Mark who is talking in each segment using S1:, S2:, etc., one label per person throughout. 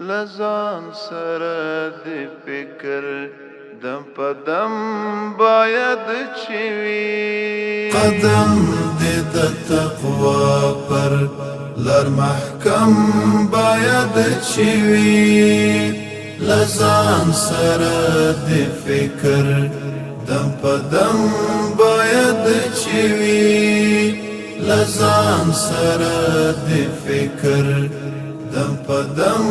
S1: لزان سره د فکر دم پدم باید چوي
S2: قدم دې د تقوا پر لار محکم باید چوي لزان سره د فکر دم پدم باید چوي لزان سره د فکر دم پدم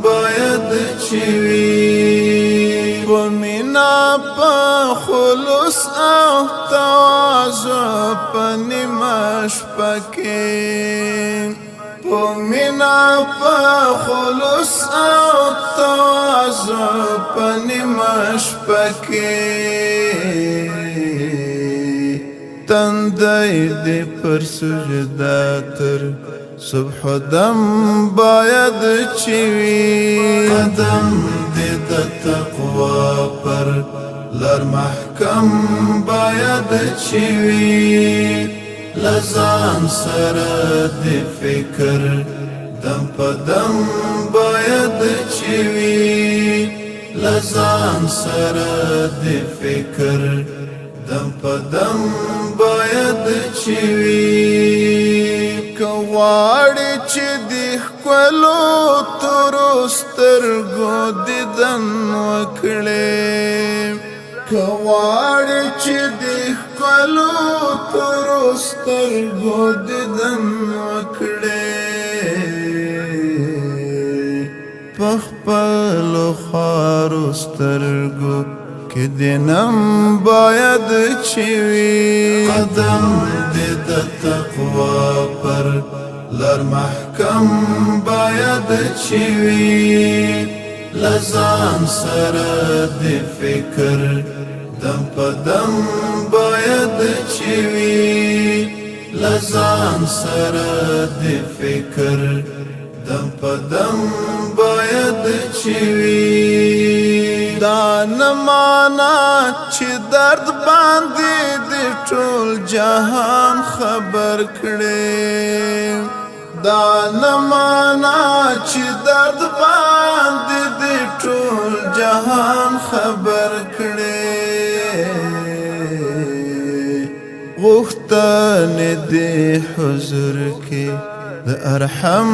S2: باید چوي
S1: پمینا پا خلوص او تواضع پنیمش پکې پمینا پا خلوص او تواضع پنیمش پکې تندای دې پر سجدا تر صبح دم باید چوي
S2: قدم دې د تقوا پر لار محکم باید چوي لزان سره د فکر دم پدم باید چوي لزان سره د فکر دم پدم باید چوي
S1: کواړي چې د خپلو تورو سترګو دیدن وکړې کواړي چې د خپلو تورو سترګو دیدن وکړې په خپلو خارو سترګو کې دینم باید چوي
S2: قدم دې د تقوا پر لار محکم باید چوي لزان سره د فکر دم پدم باید چوي لزان سره د فکر دم پدم باید چوي
S1: دا نمانا چې درد باندې د ټول جهان خبر کړي دا نمانا چې درد باندې د ټول جهان خبر کړي غوښتنې د حضور کې د ارحم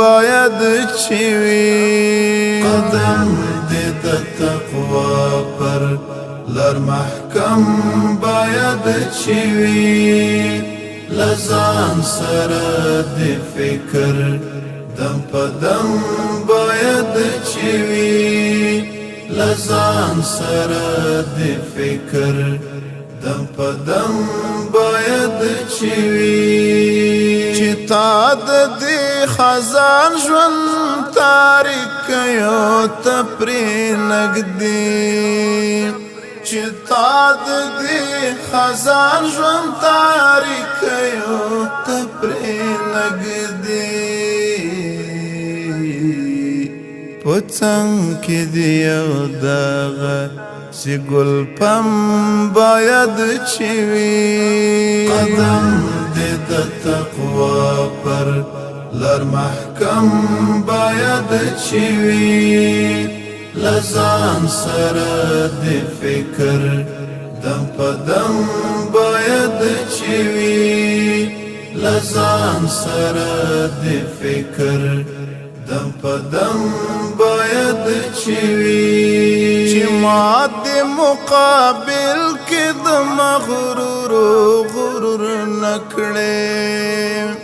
S1: باید چوي
S2: قدم دې د تقوا پر لار محکم باید چوي لزان سره د فکر دم پدم باید چوي لزان سره د فکر دم پدم باید چوي
S1: چې تا د دې خزان ژوند تاریک یو تپری نګدي چې تا د دې خزان ژوند تاریک یو تپری نګدي پڅنګ کې دی یو دغه سی گل پم باید چوي
S2: قدم دې د تقوا پر لار محکم باید چوي لزان سره د فکر دم پدم باید چوي لزان سره د فکر دم پدم باید چوي
S1: چې ما د مقابل کې د مغرور غرور نکړې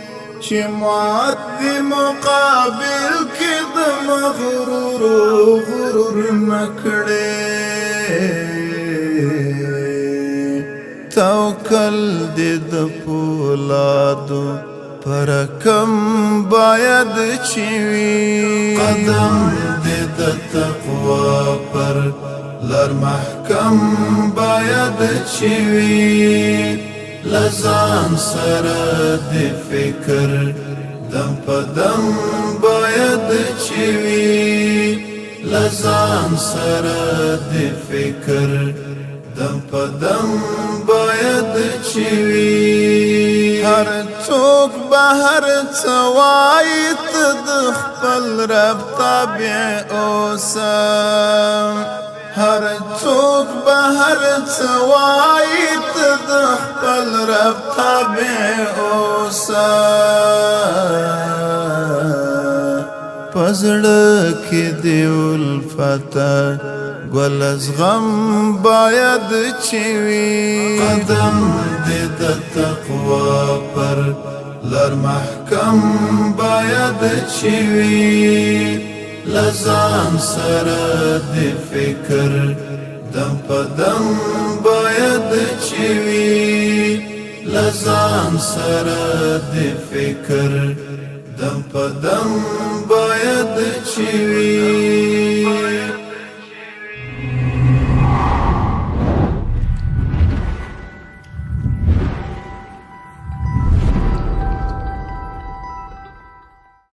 S1: چې ما د مقابل کې د مغرور غرور نکړې توکل دې د پولادو پرکم باید چوي
S2: قدم دې د تقوا پر لار محکم باید چوي لزان سره د فکر دم پدم باید چوي لزان سره د فکر دم په دم باید چوي
S1: هر څوک به هر څه وایي ته د خپل رب تابع اوسه هر څوک به هر څه وایي ته د خپل رب تابع اوسه پزړه کې دی الفته ګل از غم باید چوي
S2: قدم دې د تقوا پر لار محکم باید چوي لزان سره د فکر دم په دم باید چوي لزان سره د فکر دم په دم باید چوي